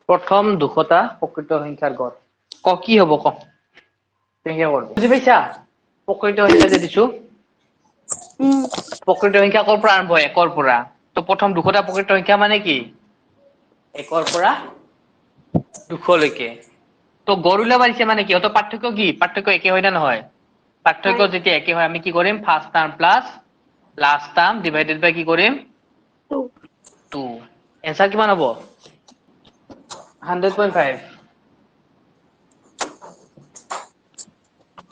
প্ৰথম 200টা প্ৰকৃত সংখ্যাৰ গড় কি হ'ব ক কেনেকে কৰবি বুজি পাইছা প্ৰকৃত সংখ্যা যে দিছো প্ৰকৃত সংখ্যা কৰ পৰা আৰম্ভ হয় 1ৰ পৰা তো প্ৰথম 200টা প্ৰকৃত সংখ্যা মানে কি 1ৰ পৰা 200 লৈকে তো গড় উলিয়াব দিছে মানে কি অত পাৰ্থক্য একে হয় না নহয় পাৰ্থক্য যেতিয়া একে হয় আমি কি কৰিম first term plus last term divided by কি কৰিম 2 এনসাৰ কিমান হ'ব 100.5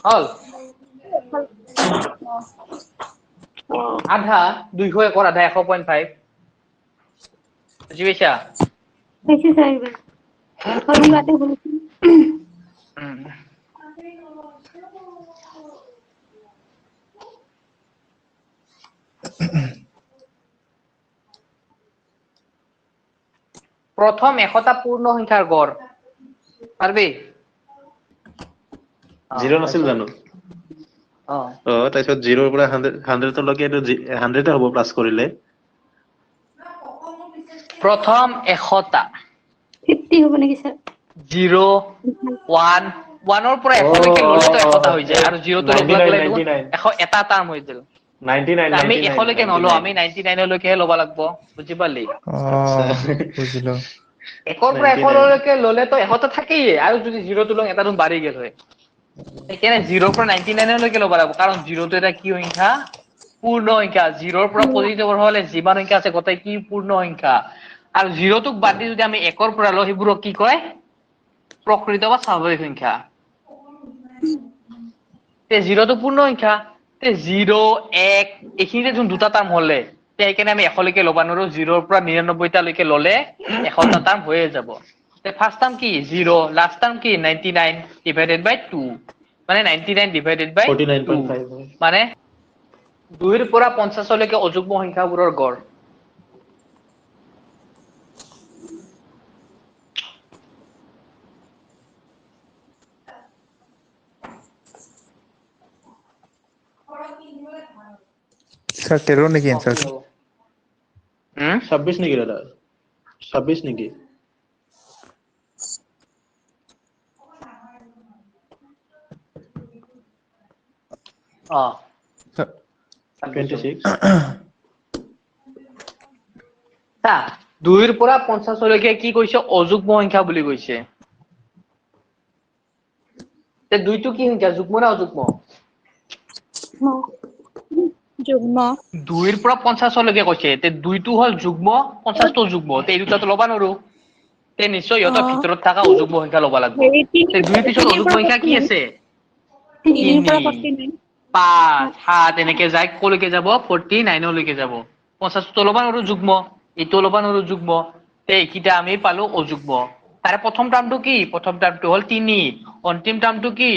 হল আধা 200 একৰ আধা 100.5 বুজি পাইছা বেশি চাইবে কৰুন গাতে বলছি প্ৰথম 100টা পূৰ্ণ সংখ্যাৰ গড় পাৰবি 0 নাছিল জানো তাৰপিছত 0 ৰ পৰা 100 লৈকে এইটো 100 হ'ব প্লাস কৰিলে প্ৰথম 100টা 50 হবে নাকি স্যাৰ 0 1 1 ৰ পৰা 100 লৈকে ললে তো 100টা হৈ যায় আৰু 0 টো লগ লাগলে 100 এটা টাৰ্ম হৈ যায় 99 আমি 100 লৈকে নলো আমি 99 লৈকে ল'ব লাগিব বুজি পালি বুজিলো 1ৰ পৰা 100 লৈকে ললে তো 100টা থাকেই আৰু যদি 0 টো লং এটা ৰুম বাঢ়ি গেল হয় সেইকাৰণে 0 ৰ পৰা 99 লৈকে ল'ব লাগিব কাৰণ 0 টো এটা কি সংখ্যা পূৰ্ণ সংখ্যা 0 ৰ পৰা পজিটিভ হলে যিমান সংখ্যা আছে গোটেই কি পূৰ্ণ সংখ্যা আৰু 0 টোক বাদ দি যদি আমি 1ৰ পৰা লওঁ সেইবোৰক কি কয় প্ৰকৃত বা স্বাভাৱিক সংখ্যা তে 0 টো পূৰ্ণ সংখ্যা তে 0 1 এইখিনিতে যোন দুটা টাৰ্ম হলে তে সেইকাৰণে আমি 100 লৈকে ল'ব নোৱাৰো 0 ৰ পৰা 99 টা লৈকে ললে 100টা টাৰ্ম হৈয়ে যাব তে ফাৰ্স্ট টাৰ্ম কি 0 লাস্ট টাৰ্ম কি 99 ডিভাইডেড বাই 2 মানে 99 ডিভাইডেড বাই 2 49.5 মানে 2 ৰ পৰা 50 লৈকে অযুগ্ম সংখ্যাবোৰৰ গড় স্যার 13 নাকি কি অ্যান্সার হ'ব 26 নেকি দাদা 26 নেকি অ 26 তা 2 ৰ পৰা 50 লৈকে কি কৈছে অযুগ্ম সংখ্যা বুলি কৈছে তে 2 টো কি সংখ্যা যুগ্ম না অযুগ্ম যুগ্ম 2 ৰ পৰা 50 লৈকে কৈছে তে 2 টো হল যুগ্ম 50 টো যুগ্ম তে এই দুটাটো ল'বা নোৱাৰো তে নিশ্চয় ইহঁতৰ ভিতৰত থকা অযুগ্ম সংখ্যা ল'ব লাগিব হেৰি তে 2 ৰ পিছত তিনিৰ অযুগ্ম পৰা সংখ্যা কি 49 আছে তিনিৰ 3 পৰা 49 5 7 এনেকে যায় কলৈকে যাব 49 লৈকে যাব 50 টো ল'বা নোৱাৰো যুগ্ম এইটো ল'বা নোৱাৰো যুগ্ম তে এইকিটা আমি পালো অযুগ্ম তাৰে প্ৰথম টাৰ্মটো কি প্ৰথম টাৰ্মটো হ'ল 3 অন্তিম টাৰ্মটো কি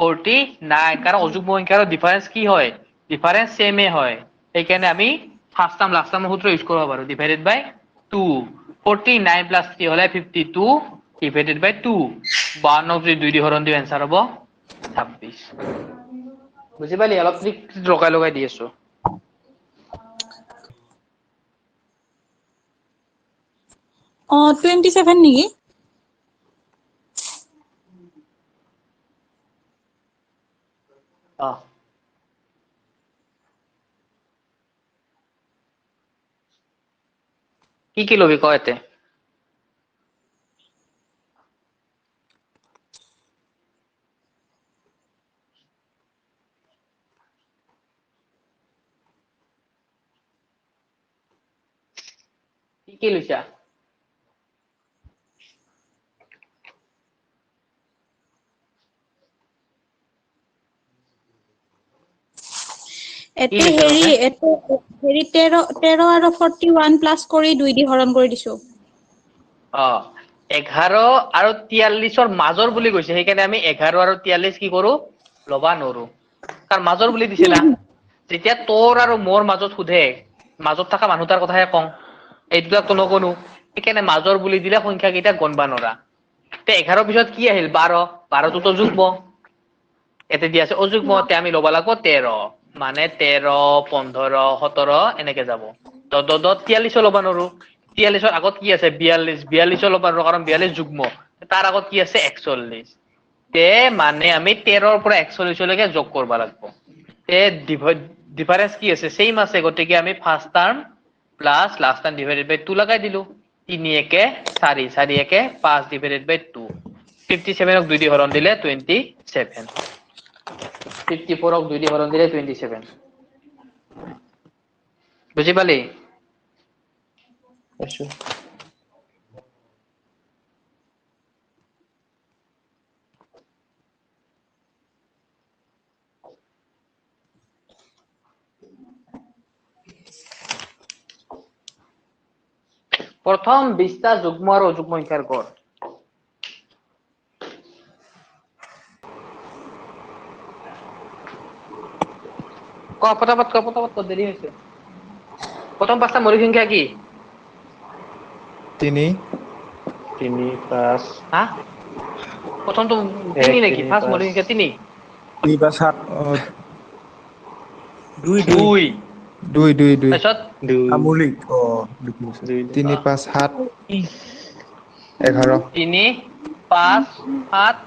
49 কাৰণ অযুগ্ম সংখ্যাৰ ডিফাৰেন্স কি হয় ডিফাৰেন্স সেমে হয় সেইকাৰণে আমি ফাৰ্স্ট টাৰ্ম লাস্ট টাৰ্মৰ সূত্ৰ ইউজ কৰিব পাৰো ডিভাইডেড বাই 2 49 প্লাস 3 হলে 52 ডিভাইডেড বাই 2 52 যদি 2 দি হৰণ দিও এনসাৰ হ'ব 26 বুজি পালি অলপ ট্ৰিক লগাই দি আছো অ 27 নেকি অ কি ল'বি ক এতে কি লৈছা কি এতে লৈছা হেৰি তহঁতে এতে হেৰি 13 আৰু 41 প্লাস কৰি 2 দি হৰণ কৰি দিছো অ 11 আৰু 43ৰ মাজৰ বুলি কৈছে সেইকাৰণে আমি 11 আৰু 43 কি কৰো ল'বা নৰো তাৰ মাজৰ বুলি দিছে না যেতিয়া তোৰ আৰু মোৰ মাজত সোধে মাজত থকা মানুহটাৰ কথাহে কওঁ এই দুটাকতো নগনো সেইকাৰণে মাজৰ বুলি দিলে সংখ্যা কেইটা গণবা নৰা তে 11 পিছত কি আহিল 12 12টোতো যুগ্ম এতে দি আছে অযুগ্ম তে আমি ল'ব লাগিব 13 মানে 13 15 17 এনেকে যাব 43 ল'বা নৰো 43 আগত কি আছে 42 42 লব পাৰো কাৰণ 42 যুগ্ম তাৰ আগত কি আছে 41 তে মানে আমি 13 ৰ পৰা 41 লৈকে যোগ কৰিব লাগিব তে ডিফারেন্স কি আছে সেম আছে গতিকে আমি first term plus last term divided by 2 লাগাই দিলো 3 একে 4 4 একে 5 ডিভাইডেড বাই 2 57 ক 2 দি হৰণ দিলে 27 54 ক 2 দি হৰণ দিলে 27 বুজি পালি পাইছো প্রথম 20টা যুগ্ম আর অযুগ্ম সংখ্যার গড় পটাপট দেরি হয়েছে প্রথম 5টা মৌলিক সংখ্যা কি 3 3 5 হ্যাঁ প্রথম তো 3 নাকি ফার্স্ট মৌলিক সংখ্যা 3 2 বা 7 2 2 2 তাৰপিছত 2 আমূলিক 3 5 7 11 3 5 7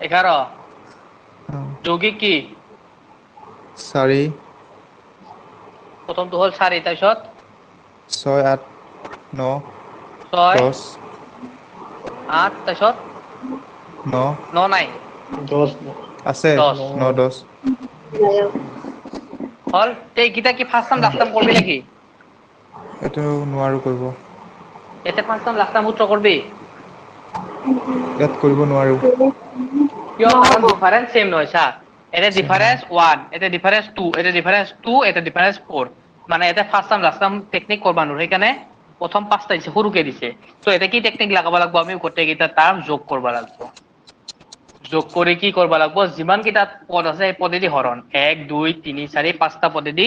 11 যৌগিক কি 4 প্রথমটো হল 4 তাৰপিছত 6 8 9 6 10 8 তাৰপিছত 9 9 নাই 10 আছে 10 9 10 হল এইকেইটা কি ফার্স্ট টার্ম লাস্ট টার্ম করবি নাকি এইটো নোৱাৰো কৰিব এতে ফাৰ্স্ট টাৰ্ম লাস্ট টাৰ্ম সূত্ৰ কৰবি ইয়াত কৰিব নোৱাৰো কিয় কারণ ডিফারেন্স সেম নহয় চা এটা ডিফারেন্স 1 এটা ডিফারেন্স 2 এটা ডিফারেন্স 2 এটা ডিফারেন্স 4 মানে এটা first term last term technique করবা নৰে সেইকাৰণে প্ৰথম 5টা দিছে সৰুকে দিছে তো এটা কি টেকনিক লাগাব লাগব আমি গোটেইকেইটা টার্ম যোগ করব লাগব যোগ করে কি করব লাগব যিমান কিটা পদ আছে এই পদেদি হরণ 1 2 3 4 5টা পদেদি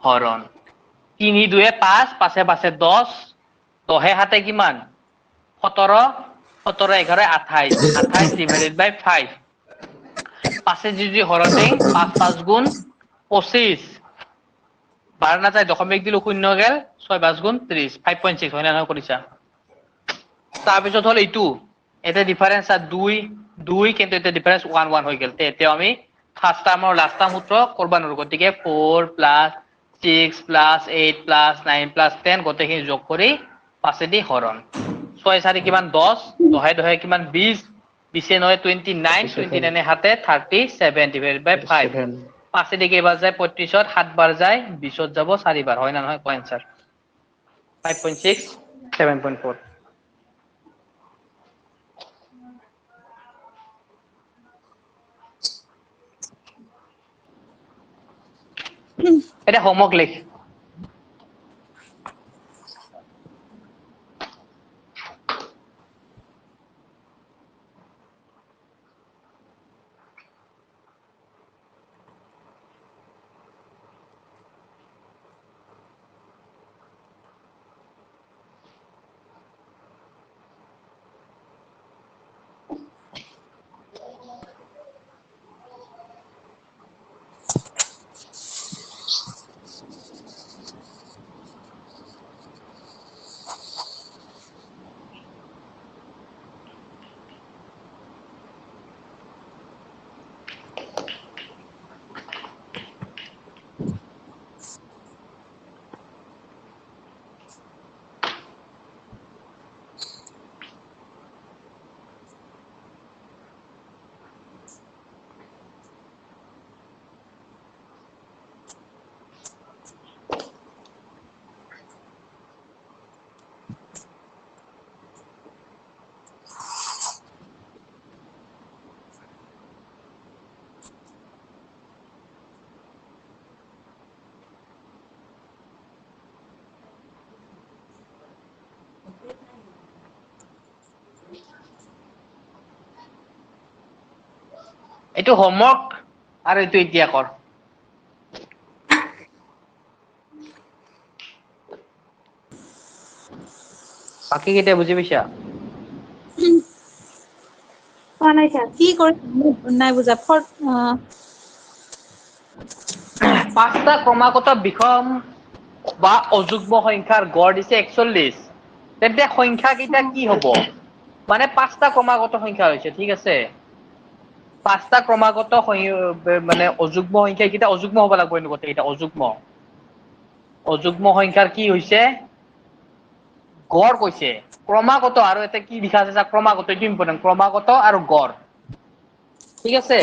হরণ 3 2 5 5 5 10 10 হাতে কিমান 17 17 11 28 28 ডিভাইডেড বাই 5 পাঁচে যদি হরণ দেই 5 5 গুণ 25 বাৰ না যায় দশমিক দিলো শূন্য গেল 6 5 গুণ 30 5.6 হয় না কৰিছা তাৰপিছত হল এইটো এটা ডিফারেন্স আছে 2 2 কিন্তু এটা ডিফারেন্স 1 1 হৈ গেল তে এতিয়া আমি ফার্স্ট টার্ম আর লাস্ট টার্ম সূত্র করবা নৰো গতিকে 4 6 8 9 10 গোটেইখিনি যোগ কৰি পাঁচেদি হৰণ 6 4 কিমান 10 10 10 কিমান 20 20 9 29 29 হাতে 37 ডিভাইডেড বাই 5 পাঁচেদি কেইবাৰ যায় 35ত 7 বাৰ যায় 20ত যাব 4 বাৰ হয় না নহয় কোন আনসাৰ 5.6 7.4 এটা হোমৱৰ্ক লিখ এইটো হোমৱৰ্ক আৰু এইটো এতিয়া কৰ বাকি কেইটা বুজি পাইছা কি কৰি নাই বুজা পাঁচটা ক্রমাগত বিষম বা অযুগ্ম সংখ্যার গড় দিছে 41 তেন্তে সংখ্যা কেইটা কি হ'ব মানে পাঁচটা ক্ৰমাগত সংখ্যা হৈছে ঠিক আছে পাঁচটা ক্ৰমাগত মানে অযুগ্ম সংখ্যা কেইটা অযুগ্ম হ'ব লাগিব এনেকুৱা এটা অযুগ্ম সংখ্যাৰ কি হৈছে গড় কৈছে ক্ৰমাগত আৰু এটা কি লিখা আছে ক্ৰমাগত এইটো ইম্পৰ্টেন্ট ক্ৰমাগত আৰু গড় ঠিক আছে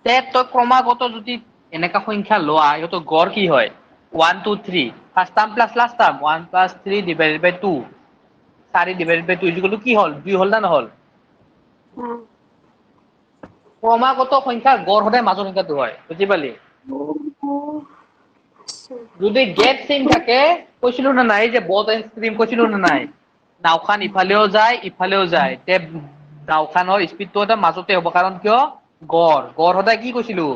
তে তই ক্ৰমাগত যদি এনেকা সংখ্যা লোৱা ইহঁতৰ গড় কি হয় 1 2 3 first term plus last term 1 + 3 / 2 4 / 2 equal to কি হ'ল 2 হ'ল না নহল ক্ৰমাগত সংখ্যাৰ গড় সদায় মাজৰ সংখ্যাটো হয় বুজি পালি যদি গেট চেম থাকে কৈছিলো না নাই যে বট এণ্ড ষ্ট্ৰীম কৈছিলো না নাই নাওখান ইফালেও যায় তে নাওখানৰ স্পীডটো এটা মাজতে হ'ব কাৰণ কিয় গড় সদায় কি কৈছিলো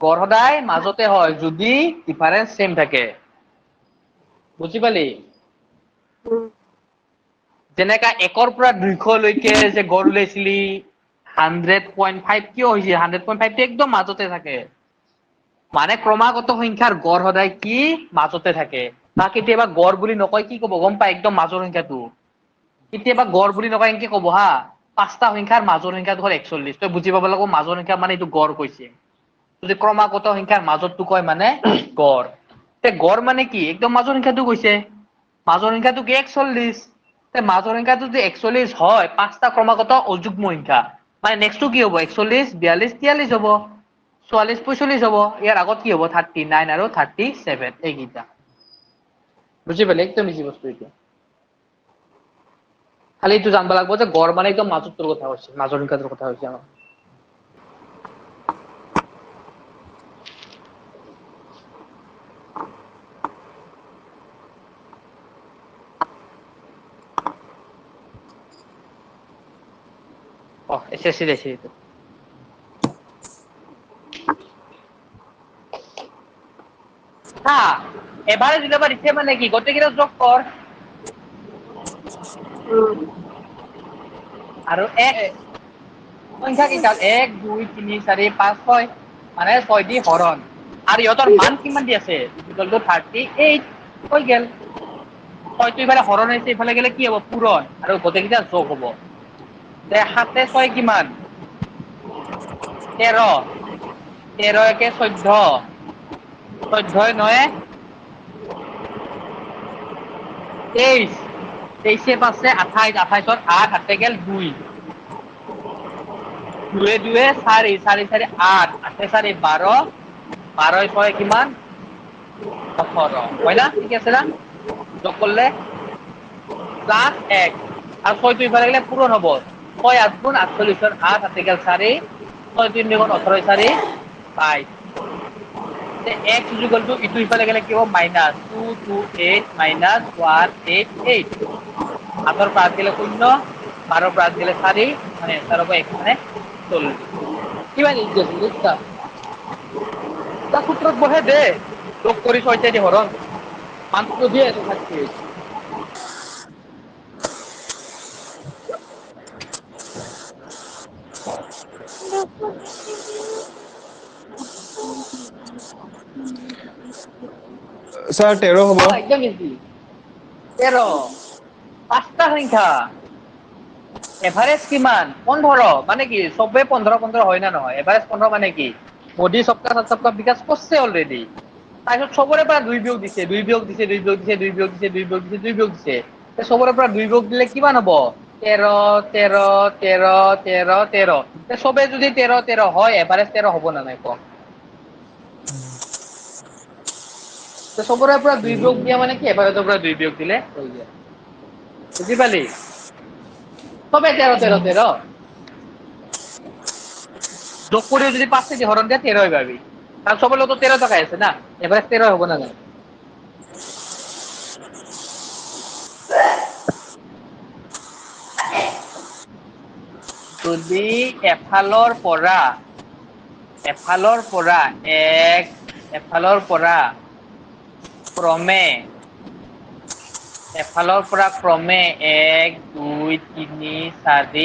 গড় সদায় মাজতে হয় যদি ডিফাৰেন্স চেম থাকে বুজি পালি যেনেকা 1 ৰ পৰা 200 লৈকে যে গড় ওলাইছিলি 100.5 কিয় হৈছে 100.5 টো একদম মাজতে থাকে মানে ক্ৰমাগত সংখ্যাৰ গড় সদায় কি মাজতে থাকে বা কেতিয়াবা গড় বুলি নকয় কি ক'ব গম পাই একদম মাজৰ সংখ্যাটো কেতিয়াবা গড় বুলি নকয় এনেকে ক'ব হা পাঁচটা সংখ্যাৰ মাজৰ সংখ্যাটো হ'ল 41 তই বুজি পাব লাগিব মাজৰ সংখ্যা মানে এইটো গড় কৈছে যদি ক্ৰমাগত সংখ্যাৰ মাজৰটো কয় মানে গড় তে গড় মানে কি একদম মাজৰ সংখ্যাটো কৈছে মাজৰ সংখ্যাটো কি 41 তে মাজৰ সংখ্যাটো যদি 41 হয় পাঁচটা ক্ৰমাগত অযুগ্ম সংখ্যা মানে নেক্সটটো কি হ'ব 41 42 43 হ'ব 44 45 হ'ব ইয়াৰ আগত কি হ'ব 39 আৰু 37 এইকেইটা বুজি পালে একদম ইজি বস্তু এইটো খালি এইটো জানব লাগিব যে গড় মানে একদম মাজৰটোৰ কথা কৈছে মাজৰ সংখ্যাটোৰ কথা কৈছে আমাৰ এসএসসি দেখি এইটো হা এবাৰে দিলে বা দিছে মানে কি গোটেইকেইটা যোগ কৰ আৰু সংখ্যা কেইটা 1 2 3 4 5 6 মানে 6 দি হৰণ আৰু ইহঁতৰ মান কিমান দি আছে ইকুৱেল টু 38 হৈ গেল 6 টো ইফালে হৰণ হৈছে ইফালে গেলে কি হ'ব পূৰণ আৰু গোটেইকেইটা যোগ হ'ব তে 7 এ 6 কিমান 13 13 একে 14 14 9 23 23 পাঁচে 28 28 8 হাতে গেল 2 2 2 4 4 4 8 8 4 12 12 6 কিমান 18 হয় না ঠিক আছে না যোগ করলে প্লাস 1 আর 6 টো ইফালে গেলে পূরণ হবো 6 8 গুণ 48 8 হাতে গেল 4 6 3 গুণ 18 4 22 তে x ইকুয়াল টু ইটু ইফালে গেলে কি হবে মাইনাস 228 মাইনাস 188 হাতৰ পাঁচ গেলে 0 12 পাঁচ গেলে 4 মানে এন্সার হবে x মানে 40 কিমান ইজি আছে লিখতা তা সূত্রত বহে দে যোগ কৰি 6 দি হৰণ মানটো দিয়ে আছে থাকছে স্যার 13 হ'ব একদম ইজি 13 পাঁচটা সংখ্যা এভারেজ কিমান 15 মানে কি সবে 15 15 হয় না নহয় এভারেজ 15 মানে কি মোদি সপ্তাহ বিকাশ করছে অলরেডি তাৰপিছত সবৰে পৰা 2 বিয়োগ দিছে 2 বিয়োগ দিছে 2 বিয়োগ দিছে 2 বিয়োগ দিছে 2 বিয়োগ দিছে 2 বিয়োগ দিছে তে সবৰে পৰা 2 বিয়োগ দিলে কিমান হ'ব 13 13 13 13 13 তে সবে যদি 13 13 হয় এভারেজ 13 হ'ব না নাই ক তে সবৰে পৰা 2 বিয়োগ দিয়া মানে কি এভাৰেজৰ পৰা 2 বিয়োগ দিলে হৈ যায় বুজি পালি সবে 13 13 13 যোগ করে যদি 5 দিয়ে হরণ দেয় 13 হয়ে যাবে কারণ সবার লোক তো 13 টাকা আছে না এভারেজ 13 হবে না যদি এফালৰ পৰা ক্ৰমে 1 2 3 4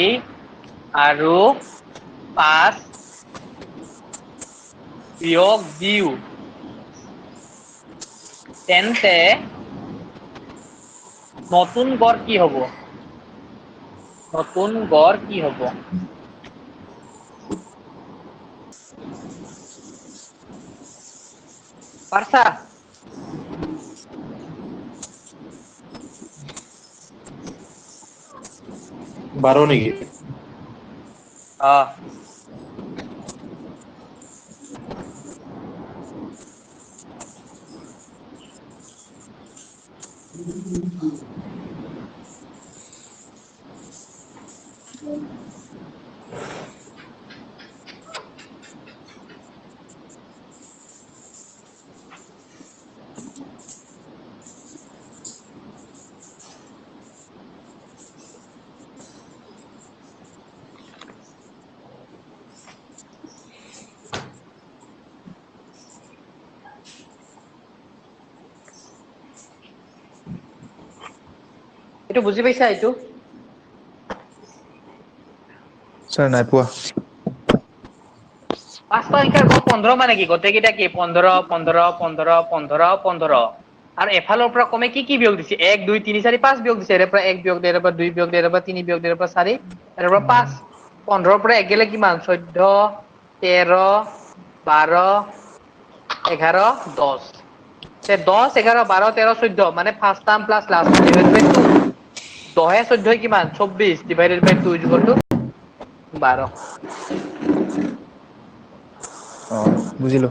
আৰু 5 বিয়োগ দিও তেন্তে নতুন গড় কি হ'ব নতুন গড় কি হ'ব পারছা 12 নেকি অ এটো বুজি পাইছা এটো স্যার নাই পোৱা পাঁচটা সংখ্যাৰ গড় 15 মানে কি গোটেইকেইটা কি 15 15 15 15 15 আৰু এফালৰ পৰা কমে কি বিয়োগ দিছে 1 2 3 4 5 বিয়োগ দিছে এৰ পৰা 1 বিয়োগ দেৰ পৰা 2 বিয়োগ দেৰ পৰা 3 বিয়োগ দেৰ পৰা 4 এৰ পৰা 5 15 পৰা 1 গেলে কিমান 14 13 12 11 10 তে 10 11 12 13 14 মানে first term plus last term divided by 2 10 14 কিমান 24 divided by 2 is equal to 12 বুজিলো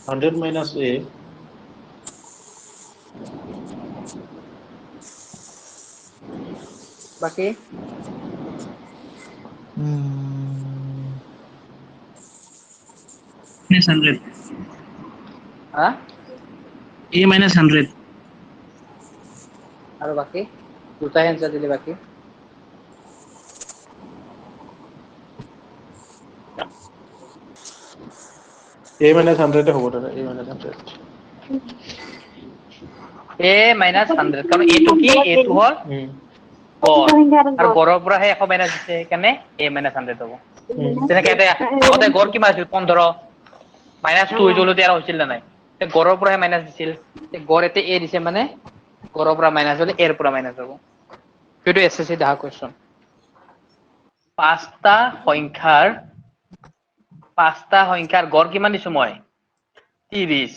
100 minus a বাকি minus 100. হ্যাঁ A minus 100. আৰু বাকি দুটা এনসার দিলে বাকি a minus 100 হ'ব দাদা a minus 100 a minus 100 কাৰণ এটো কি এটো হল গড় আৰু গড়ৰ পৰা হে 100 মাইনাস দিছে সেইকাৰণে a minus 100 হ'ব যেনেকৈ এটা আগতে গড় কিমান আছিল 15 মাইনাস 2 হৈ গ'ল তেতিয়া হৈছিল না নাই তে গড়ৰ পৰা হে মাইনাস দিছিল তে গড় এতে a দিছে মানে গড়ৰ পৰা মাইনাস হলে a ৰ পৰা মাইনাস হ'ব সেইটো এসএসসি দা কোৱেশ্চন পাঁচটা সংখ্যাৰ গড় কিমান দিছো মই 30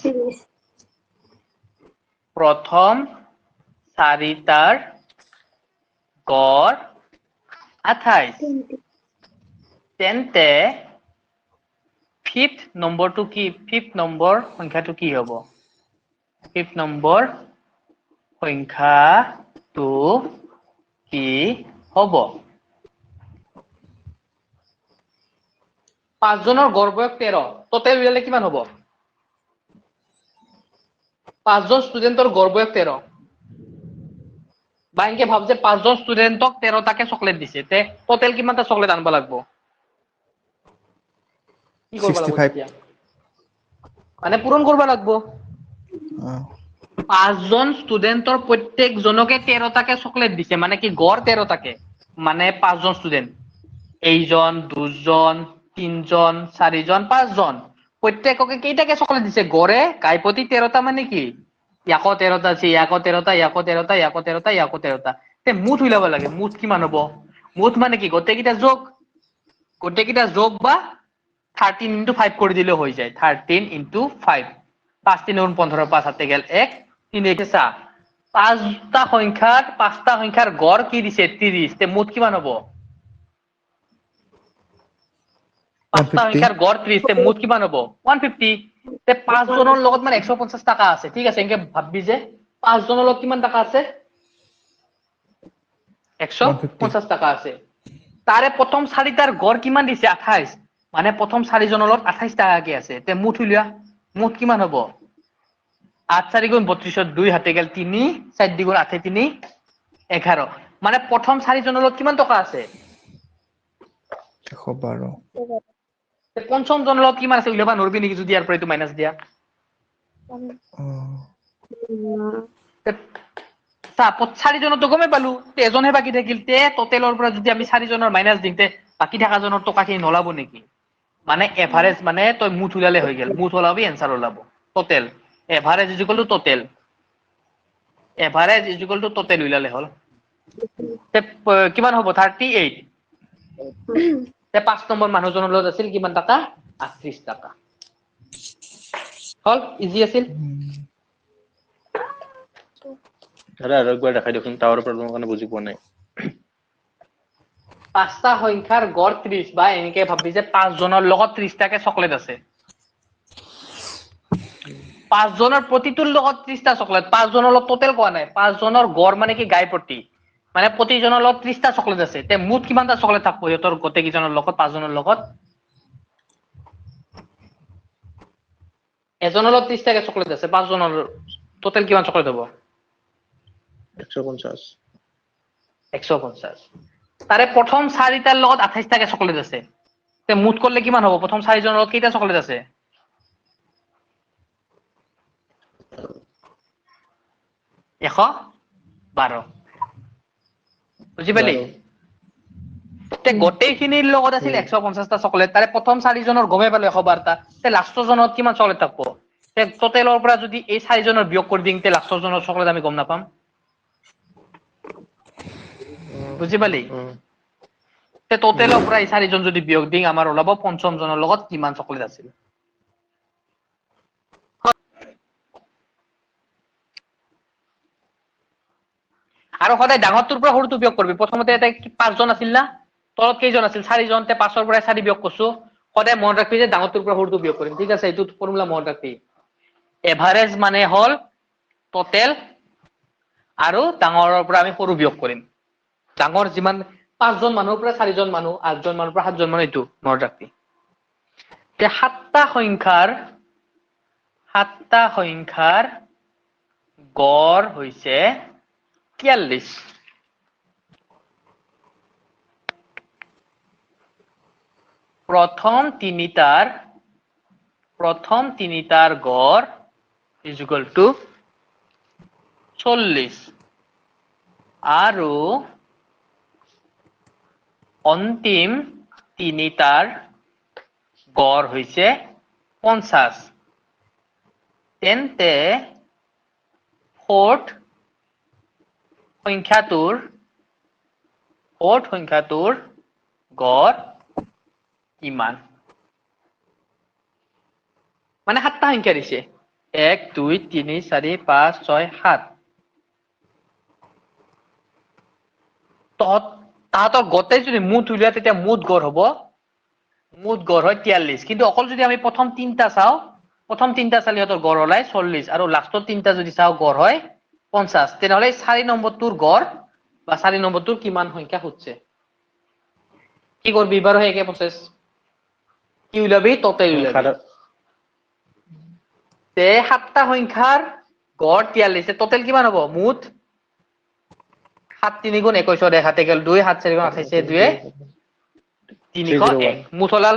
প্ৰথম চাৰিটাৰ গড় 28 তেন্তে ফিফথ নম্বৰটো কি ফিফথ নম্বৰ সংখ্যাটো কি হ'ব ফিফথ নম্বৰ সংখ্যাটো কি হ'ব পাঁচজনৰ গড় বয়স 13 টোটেল মিলালে কিমান হ'ব পাঁচজন ষ্টুডেন্টৰ গড় বয়স 13 বা এনেকে ভাব যে পাঁচজন ষ্টুডেন্টক 13টাকে চকলেট দিছে তে টোটেল কিমানটা চকলেট আনব লাগব কি করব লাগব 65 তেতিয়া মানে পূরণ করব লাগব পাঁচজন ষ্টুডেন্টৰ প্ৰত্যেকজনকে 13টাকে চকলেট দিছে মানে কি গড় 13টাকে মানে পাঁচজন ষ্টুডেন্ট এইজন দুজন তিনজন চাৰিজন পাঁচজন প্ৰত্যেককে কেইটাকে চকলেট দিছে গড়ে গাইপতি 13টা মানে কি ইয়াকো 13টা আছে ইয়াকো 13টা ইয়াকো 13টা ইয়াকো 13টা ইয়াকো 13টা তে মুঠ উলাব লাগে মুঠ কিমান হ'ব মুঠ মানে কি গোটেইকেইটা যোগ বা 13 into 5 কৰি দিলে হৈ যায় 13 into 5 5 3 15 5 হাতে গেল 1 3 একে 4 পাঁচটা সংখ্যাৰ গড় কি দিছে 30 তে মুঠ কিমান হ'ব পাঁচটা সংখ্যাৰ গড় 30 তে মুঠ কিমান হ'ব 150 তে পাঁচ জনৰ লগত মানে 150 টাকা আছে ঠিক আছে এনেকে ভাববি যে পাঁচ জনৰ লগত কিমান টাকা আছে 150 টাকা আছে তাৰে প্ৰথম চাৰিটাৰ গড় কিমান দিছে 28 মানে প্ৰথম চাৰিজনৰ লগত 28 টাকাকে আছে তে মুঠ উলিয়া মুঠ কিমান হ'ব 8 4 গুণ 32 2 হাতে গেল 3 4 2 গুণ 8 3 11 মানে প্ৰথম চাৰিজনৰ লগত কিমান টকা আছে 112 তে পঞ্চম জনৰ লগত কিমান আছে উলিয়াবা নৰবি নেকি যদি ইয়াৰ পৰা এইটো মাইনাস দিয়া চাৰিজনতো গমে পালো এজনহে বাকি থাকিল তে টোটেলৰ পৰা যদি আমি চাৰিজনৰ মাইনাস দিম তে বাকি থকা জনৰ টকাখিনি নলাব নেকি মানে এভারেজ মানে তই মুঠ ওলালে হৈ গেল মুঠ ওলাবি এনসার ওলাব total average is equal two total average is equal two total ওলালে হল তে কিমান হ'ব 38 তে 5 নম্বৰ মানুহজনৰ লগত আছিল কিমান টাকা 38 টাকা হল ইজি আছিল আৰে আৰ একবাৰ দেখাই দেখুন টাওয়াৰ প্ৰবলেম কাৰণে বুঝি পোৱা নাই পাঁচটা সংখ্যাৰ গড় 30 বা এনেকে ভাবি যে 5 জনৰ লগত 30 টাকে চকলেট আছে 5 জনৰ প্ৰতিটোৰ লগত 30 টা চকলেট 5 জনৰ লগত টোটেল কোৱা নাই 5 জনৰ গড় মানে কি গাই প্ৰতি মানে প্ৰতিজনৰ লগত 30 টা চকলেট আছে তে মুঠ কিমানটা চকলেট থাকব ইহঁতৰ গোটেই কিজনৰ লগত 5 জনৰ লগত এজনৰ লগত 30 টাকে চকলেট আছে 5 জনৰ টোটেল কিমান চকলেট হ'ব 150 150 তাৰে প্ৰথম 4টাৰ লগত 28 টাকে চকলেট আছে তে মুঠ কৰলে কিমান হ'ব প্ৰথম 4 জনৰ লগত কেইটা চকলেট আছে 112 বুজি পালি তে গোটেইখিনিৰ লগত আছিল 150 টা চকলেট তাৰে প্ৰথম 4 জনৰ গমে পালো 112 টা তে লাষ্টৰ জনত কিমান চকলেট থাকব তে টোটেলৰ পৰা যদি এই 4 জনৰ বিয়োগ কৰি দিং তে লাষ্টৰ জনৰ চকলেট আমি গম নাপাম বুজি পালি তে টোটেলৰ পৰা এই 4 জন যদি বিয়োগ দিং আমাৰ ওলাব পঞ্চম জনৰ লগত কিমান চকলেট আছিল আৰু সদায় ডাঙৰটোৰ পৰা সৰুটো বিয়োগ কৰিবি প্ৰথমতে এটা 5 জন আছিল না তলত কেইজন আছিল 4 জন তে 5 ৰ পৰা 4 বিয়োগ কৰছো সদায় মনত ৰাখবি যে ডাঙৰটোৰ পৰা সৰুটো বিয়োগ কৰিম ঠিক আছে এইটো ফৰ্মুলা মনত ৰাখবি এভাৰেজ মানে হল টোটেল আৰু ডাঙৰৰ পৰা আমি সৰু বিয়োগ কৰিম ডাঙৰ যিমান 5 জন মানুহৰ পৰা 4 জন মানুহ 8 জন মানুহৰ পৰা 7 জন মানুহ এইটো মনত ৰাখবি তে সাতটা সংখ্যাৰ গড় হৈছে 43 প্ৰথম তিনিটাৰ গড় ইজ ইকুয়াল টু 40 আৰু অন্তিম তিনিটাৰ গড় হৈছে 50 তেন্তে ফৰ্থ সংখ্যাটোৰ গড় কিমান মানে সাতটা সংখ্যা দিছে 1 2 3 4 5 6 7 তাহাঁতৰ গোটেই যদি মুঠ উলিয়া তেতিয়া মুঠ গড় হয় 43 কিন্তু অকল যদি আমি প্ৰথম তিনটা চাও প্ৰথম তিনটা চালি সিহঁতৰ গড় ওলাই 40 আৰু লাষ্টৰ তিনটা যদি চাও গড় হয় 50 তেনেহলে 4 নম্বৰটোৰ গড় বা 4 নম্বৰটোৰ কিমান সংখ্যা হচ্ছে কি কৰবি এবাৰও একে প্ৰসেস কি উলাবি টোটাল উলাবি তে সাতটা সংখ্যাৰ গড় 43 টোটাল কিমান হ'ব মুঠ 7 3 গুণ 21 1 হাতে গেল 2 7 4 গুণ 28 2 301 মুঠ হলাল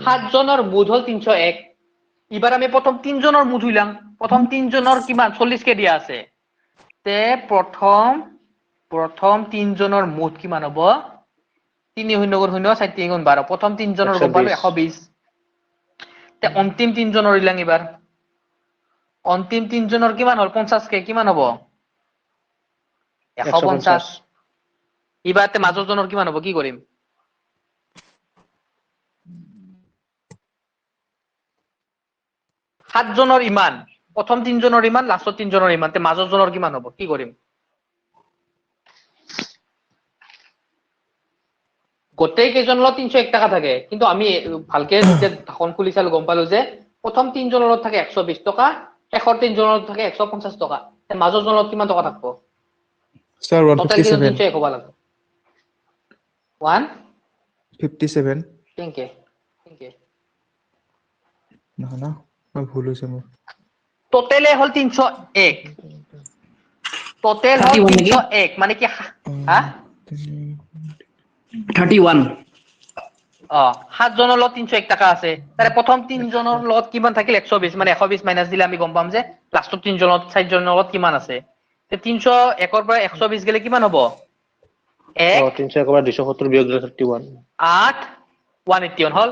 7 জনৰ মুঠ হল 301 এবাৰ আমি প্ৰথম 3 জনৰ মুঠ উলাম প্ৰথম 3 জনৰ কিমান 40 কে দিয়া আছে তে প্ৰথম 3 জনৰ মুঠ কিমান হ'ব 3 0 গুণ 0 4 3 গুণ 12 প্ৰথম 3 জনৰ গম পালো 120 তে অন্তিম 3 জনৰ ইলাং এবাৰ অন্তিম 3 জনৰ কিমান হল 50 কে কিমান হ'ব 150 এবাৰতে মাজৰ জনৰ কিমান হ'ব কি কৰিম সাত জনৰ ইমান প্ৰথম 3 জনৰ ইমান লাষ্টৰ 3 জনৰ ইমান তে মাজৰ জনৰ কিমান হ'ব কি কৰিম গোটেই কেইজনৰ লগত 301 টাকা থাকে কিন্তু আমি ভালকে যে ঢাকন খুলি চাল গম পালো যে প্ৰথম 3 জনৰ লগত থাকে 120 টকা শেষৰ 3 জনৰ লগত থাকে 150 টকা তে মাজৰ জনৰ লগত কিমান টকা থাকব স্যার টোটাল কিমান 157 301 হ'ব লাগে 57 কেংকে না মই ভুল হৈছে মোৰ টোটালে হল 301 টোটাল হল 301 মানে কি হা 31 সাত জনৰ লগত 301 টাকা আছে তাৰে প্ৰথম 3 জনৰ লগত কিমান থাকিল 120 মানে 120 মাইনাস দিলে আমি গম পাম যে লাষ্টৰ 3 জনৰ 4 জনৰ লগত কিমান আছে তে 301 ৰ পৰা 120 গেলে কিমান হ'ব 1 301 পৰা 270 বিয়োগ 31 8 181 হল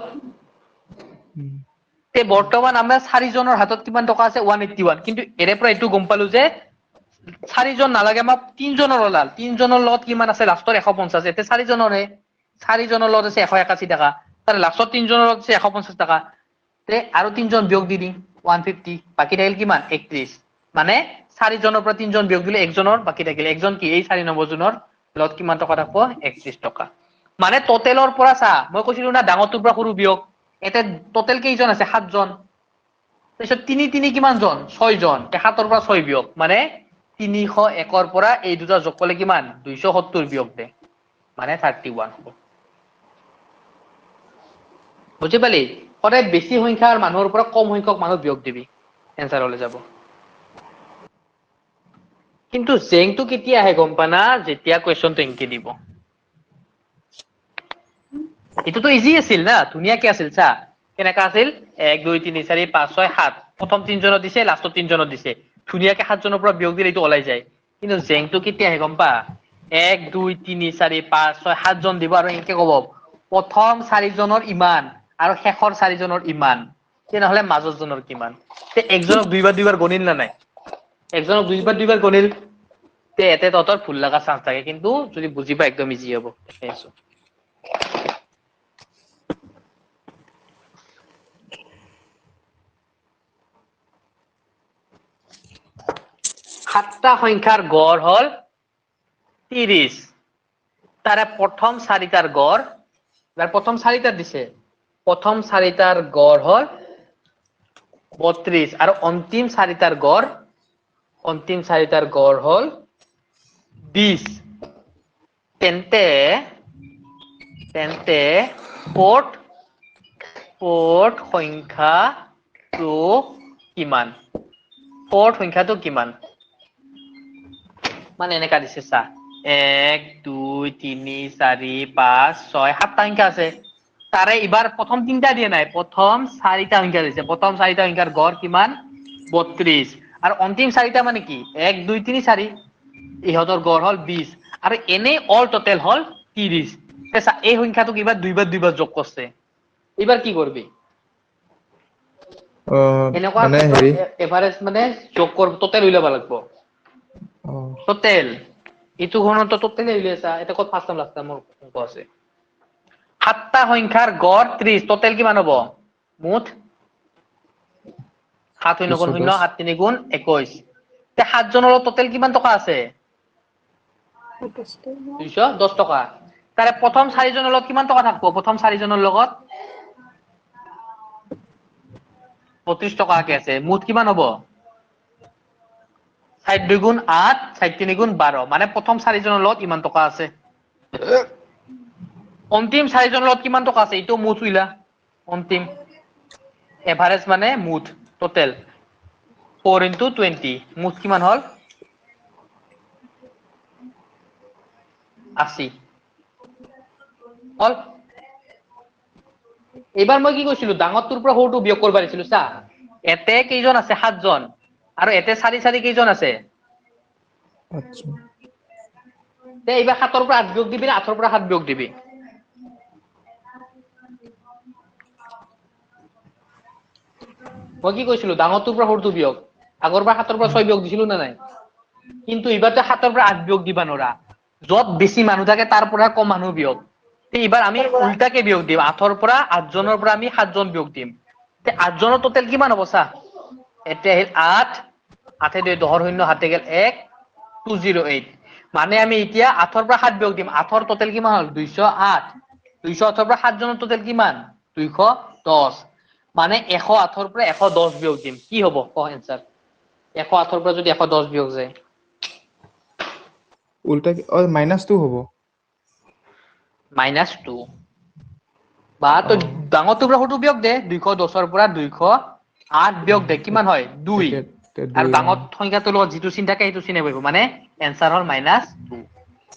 উম, তে বৰ্তমান আমাৰ 4 জনৰ হাতত কিমান টকা আছে 181 কিন্তু এৰে পৰা এইটো গম পালো যে 4 জন নালাগে আমাক 3 জনৰ ওলাল 3 জনৰ লগত কিমান আছে লাষ্টৰ 150 এতে 4 জনৰহে 4 জনৰ লগত আছে 181 টাকা তাৰ লাষ্টৰ 3 জনৰ লগত আছে 150 টাকা তে আৰু 3 জন বিয়োগ দি 150 বাকি থাকিল কিমান 31 মানে 4 জনৰ পৰা 3 জন বিয়োগ দিলে একজনৰ বাকি থাকিল একজন কি এই 4 নম্বৰ জনৰ লগত কিমান টকা থাকব 31 টকা মানে টোটেলৰ পৰা চা মই কৈছিলো না ডাঙৰটোৰ পৰা সৰু বিয়োগ এতে টোটেল কেইজন আছে 7 জন তাৰপিছত 3 3 কিমান জন 6 জন 7 ৰ পৰা 6 বিয়োগ মানে 301 ৰ পৰা এই দুটা যোগ কৰিলে কিমান 270 বিয়োগ দে মানে 31 হ'ব বুজি পালি সদায় বেছি সংখ্যাৰ মানুহৰ পৰা কম সংখ্যক মানুহ বিয়োগ দিবি এনসাৰ হলে যাব কিন্তু জেংটো কেতিয়া আহে গম পানা যেতিয়া কোৱেশ্চনটো এনকে দিব এটোতো ইজি আছিল না ধুনীয়াকে আছিল চা কেনেকা আছিল 1 2 3 4 5 6 7 প্ৰথম 3 জনত দিছে লাষ্টৰ 3 জনত দিছে ধুনীয়াকে 7 জনৰ পৰা বিয়োগ দিলে এইটো ওলাই যায় কিন্তু জেংটো কেতিয়া আহে গম পা 1 2 3 4 5 6 7 জন দিব আৰু এনকে কব প্ৰথম 4 জনৰ ইমান আৰু শেষৰ 4 জনৰ ইমান তেনেহলে মাজৰ জনৰ কিমান তে একজনক দুইবাৰ গণিল না নাই একজনক দুইবাৰ গণিল তে এতে ততৰ ভুল লাগা চান্স থাকে কিন্তু যদি বুজি পা একদম ইজি হ'ব দেখাইছো সাতটা সংখ্যাৰ গড় হল 30 তাৰে প্ৰথম চাৰিটাৰ গড় এবাৰ প্ৰথম চাৰিটা দিছে প্ৰথম চাৰিটাৰ গড় হল 32 আৰু অন্তিম চাৰিটাৰ গড় হল 20 তেন্তে ফৰ্থ সংখ্যাটো কিমান ফৰ্থ সংখ্যাটো কিমান মানে এনেকা দিছে চা 1 2 3 4 5 6 7টা সংখ্যা আছে তাৰে এবাৰ প্ৰথম তিনটা দিয়া নাই প্ৰথম চাৰিটা সংখ্যা দিছে প্ৰথম চাৰিটা সংখ্যাৰ গড় কিমান 32 আৰু অন্তিম চাৰিটা মানে কি 1 2 3 4 ইহঁতৰ গড় হল 20 আৰু এনে অল টোটেল হল 30 তেছা এই সংখ্যাটোক এবাৰ দুইবাৰ যোগ কৰছে এবাৰ কি কৰবি এনেকুৱা মানে হেৰি এভারেজ মানে যোগ করব টোটেল উলাব লাগব টোটেল ইটো ঘনত টোটেল উলিয়াছা এটা কত ফার্স্ট টাইম লাস্ট টাইম অঙ্ক আছে সাতটা সংখ্যাৰ গড় 30 টোটেল কিমান হ'ব মুঠ 7 গুণ 0 7 3 গুণ 21 তে 7 জনৰ টোটেল কিমান টকা আছে 210 টকা তাৰে প্ৰথম 4 জনৰ লগত কিমান টকা থাকব প্ৰথম 4 জনৰ লগত 32 টকা কে আছে মুঠ কিমান হ'ব 4 2 গুণ 8 4 3 গুণ 12 মানে প্ৰথম 4 জনৰ লগত ইমান টকা আছে অন্তিম 4 জনৰ লগত কিমান টকা আছে ইটো মুঠ উইলা অন্তিম এভারেজ মানে মুঠ টোটেল 4 * 20 মুঠ কিমান হল 80 হল এবাৰ মই কি কৈছিলো ডাঙৰটোৰ পৰা সৰুটো বিয়োগ কৰিব পাৰিছিলো চা এতে কেইজন আছে 7 জন আৰু এতে 4 4 কেইজন আছে আচ্ছা তে এইবাৰ 7 ৰ পৰা 8 বিয়োগ দিবি না 8 ৰ পৰা 7 বিয়োগ দিবি মই কি কৈছিলো ডাঙৰটোৰ পৰা সৰুটো বিয়োগ আগৰবাৰ 7 ৰ পৰা 6 বিয়োগ দিছিলো না নাই কিন্তু এবাৰতে 7 ৰ পৰা 8 বিয়োগ দিবা নৰা যত বেছি মানুহ থাকে তাৰ পৰা কম মানুহ বিয়োগ তে এবাৰ আমি উল্টাকে বিয়োগ দিম 8 ৰ পৰা 8 জনৰ পৰা আমি 7 জন বিয়োগ দিম তে 8 জনৰ টোটেল কিমান হ'ব চা এতে আহিল 8 8 2 10 0 7 গেল 1 208 মানে আমি এতিয়া 8 ৰ পৰা 7 বিয়োগ দিম 8 ৰ টোটেল কিমান হল 208 208 ৰ পৰা 7 জনৰ টোটেল কিমান 210 মানে 108 ৰ পৰা 110 বিয়োগ দিম কি হ'ব ক आंसर 108 ৰ পৰা যদি 110 বিয়োগ যায় উল্টা -2 হ'ব -2 বা তো ডাঙৰটোৰ পৰা সৰুটো বিয়োগ দে 210 ৰ পৰা 208 বিয়োগ দে কিমান হয় 2 আৰু ডাঙৰ সংখ্যাটোৰ লগত যিটো চিন থাকে সেইটো চিনে বহিব মানে आंसर হল -2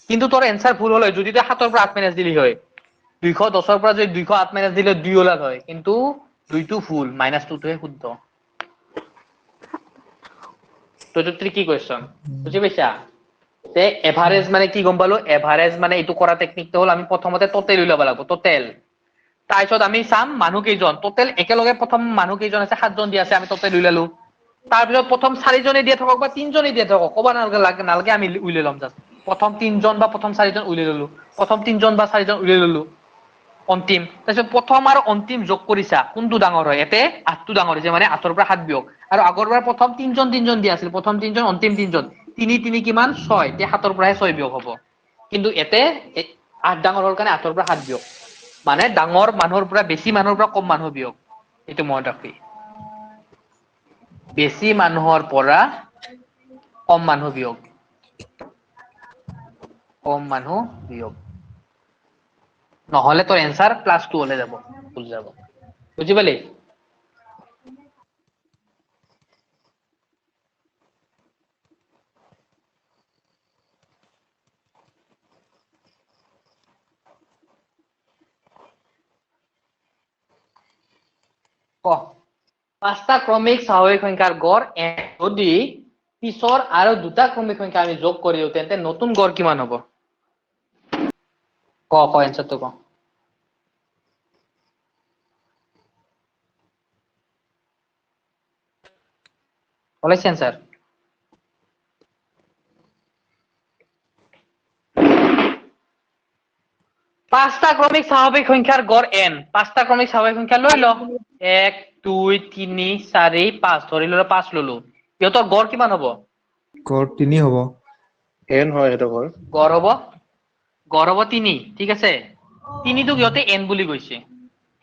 কিন্তু তোৰ आंसर ভুল হল যদি তই 7 ৰ পৰা 8 মাইনাস দিলি হয় 210 ৰ পৰা যদি 208 মাইনাস দিলে 2 ওলাল হয় কিন্তু 2 টো ভুল -2 টোহে শুদ্ধ তো তো ট্ৰিকি কোৱেশ্চন বুজি পাইছা তে এভাৰেজ মানে কি গম পালো এভাৰেজ মানে এটো কৰা টেকনিকটো হল আমি প্ৰথমতে টোটেল উলাব লাগিব টোটেল তাৰপিছত আমি চাম মানুহ কেইজন টোটেল একেলগে প্ৰথম মানুহ কেইজন আছে 7 জন দিয়া আছে আমি টোটেল উলিয়ালো তাৰপিছত প্ৰথম 4 জনে দিয়া থাকক বা 3 জনে দিয়া থাকক কবা নালগে আমি উলিয়াই লম জাস্ট প্ৰথম 3 জন বা প্ৰথম 4 জন উলিয়াই ললো প্ৰথম 3 জন বা 4 জন উলিয়াই ললো অন্তিম তাৰপিছত প্ৰথম আৰু অন্তিম যোগ কৰিছা কোনটো ডাঙৰ হয় এতে 8টো ডাঙৰ হৈছে মানে 8ৰ পৰা 7 বিয়োগ আৰু আগৰবাৰ প্ৰথম 3 জন দিয়া আছিল প্ৰথম 3 জন অন্তিম 3 জন 3 কিমান 6 তে 7ৰ পৰা 6 বিয়োগ হ'ব কিন্তু এতে 8 ডাঙৰ হোৱাৰ কাৰণে 8ৰ পৰা 7 বিয়োগ মানে ডাঙৰ মানুহৰ পৰা বেছি মানুহৰ পৰা কম মানুহ বিয়োগ এইটো মনত ৰাখবি বেছি মানুহৰ পৰা কম মানুহ বিয়োগ নহলে তোৰ এনসার +2 হলে যাব ভুল যাব বুঝি পালি ক পাঁচটা ক্রমিক স্বাভাবিক সংখ্যার গড় যদি পিছৰ আৰু দুটা ক্ৰমিক সংখ্যা আমি যোগ কৰি দিও তেন্তে নতুন গড় কিমান হ'ব ক এনসারটো ক ওলাইছে এনসার পাঁচটা ক্রমিক স্বাভাবিক সংখ্যার গড় n পাঁচটা ক্রমিক স্বাভাবিক সংখ্যা লৈ ল 1 2 3 4 5 ধৰি ললো 5 ললো ইহঁতৰ গড় কিমান হ'ব গড় 3 হ'ব n হয় সেইটো ঘৰ গড় হ'ব 3 ঠিক আছে 3 টোক ইহঁতে n বুলি কৈছে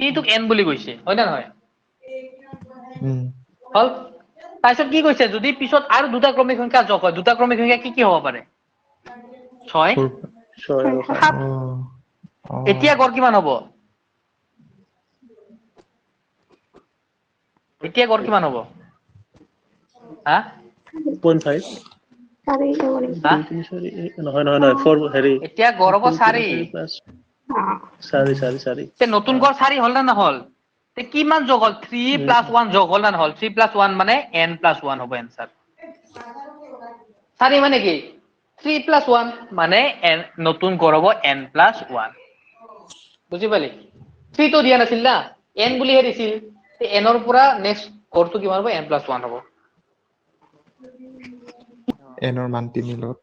3 টোক n বুলি কৈছে হয় না নহয় হল তাৰপিছত কি কৈছে যদি পিছত আৰু দুটা ক্ৰমিক সংখ্যা যোগ হয় দুটা ক্ৰমিক সংখ্যা কি হ'ব পাৰে 6 6 আৰু 7 7 এতিয়া গড় কিমান হ'ব এতিয়া গড় কিমান হ'ব হা 0.5 হা 2 3 4 নহয় 4 হেৰি এতিয়া গড় হ'ব 4 4 তে নতুন গড় 4 হল না নহল তে কিমান যোগ হল 3 + 1 যোগ হল না নহল 3 + 1 মানে n + 1 হ'ব आंसर 4 মানে কি 3 + 1 মানে n নতুন গড় হ'ব n + 1 বুজি পালি 3 তো দিয়া নাছিল না n বুলিহে দিছিল তে n ৰ পৰা নেক্সট গড়টো কিমান হ'ব n + 1 হ'ব n ৰ মান 3 লগত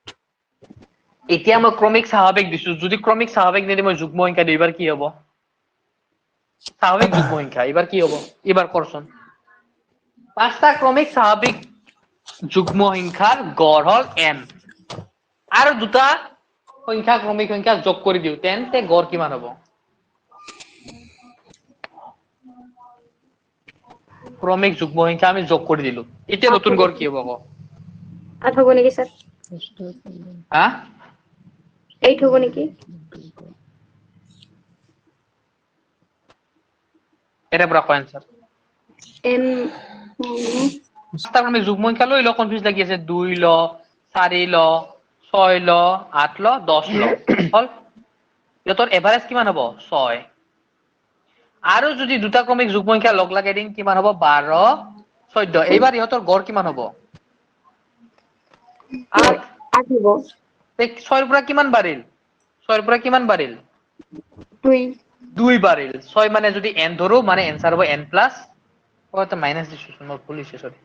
এতিয়া মই ক্ৰমিক স্বাভাৱিক দিছো যদি ক্ৰমিক স্বাভাৱিক নিদি মই যুগ্ম সংখ্যা দিই এবাৰ কি হ'ব স্বাভাৱিক যুগ্ম সংখ্যা এবাৰ কি হ'ব এবাৰ কৰচোন পাঁচটা ক্ৰমিক স্বাভাৱিক যুগ্ম সংখ্যাৰ গড় হল n আৰু দুটা সংখ্যা ক্ৰমিক সংখ্যা যোগ কৰি দিও তেন্তে গড় কিমান হ'ব ক্ৰমিক যুগ্ম সংখ্যা আমি যোগ কৰি দিলো এতিয়া নতুন গড় কি হ'ব ক 8 হ'ব নেকি স্যার হা 8 হ'ব নেকি এটা পৰা কোৱা आंसर n পাঁচটা ক্ৰমিক যুগ্ম সংখ্যা লৈ ল কনফিউজ লাগি আছে 2 ল 4 ল 6 ল 8 ল 10 ল হল ইহঁতৰ এভাৰেজ কিমান হ'ব 6 আৰু যদি দুটা ক্ৰমিক যুগ্ম সংখ্যা লগ লগাই দিম কিমান হ'ব 12 14 এইবাৰ ইহঁতৰ গড় কিমান হ'ব 8 8 হ'ব 6 ৰ পৰা কিমান বাঢ়িল 6 ৰ পৰা কিমান বাঢ়িল 2 2 বাঢ়িল 6 মানে যদি n ধৰো মানে आंसर হ'ব n প্লাস তো মাইনাস দিছো মই ভুল হৈছে সরি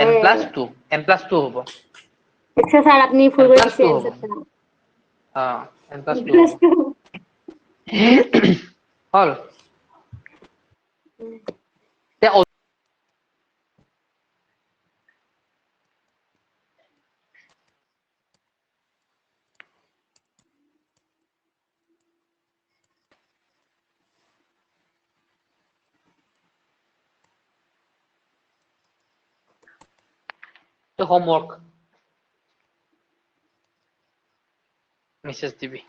n প্লাস 2 হ'ব আচ্ছা স্যার আপনি ফুল n করে প্লাস 2 হ'ব দিছেন n প্লাস 2 হ'ব হল তে homework মেসেজ দিবি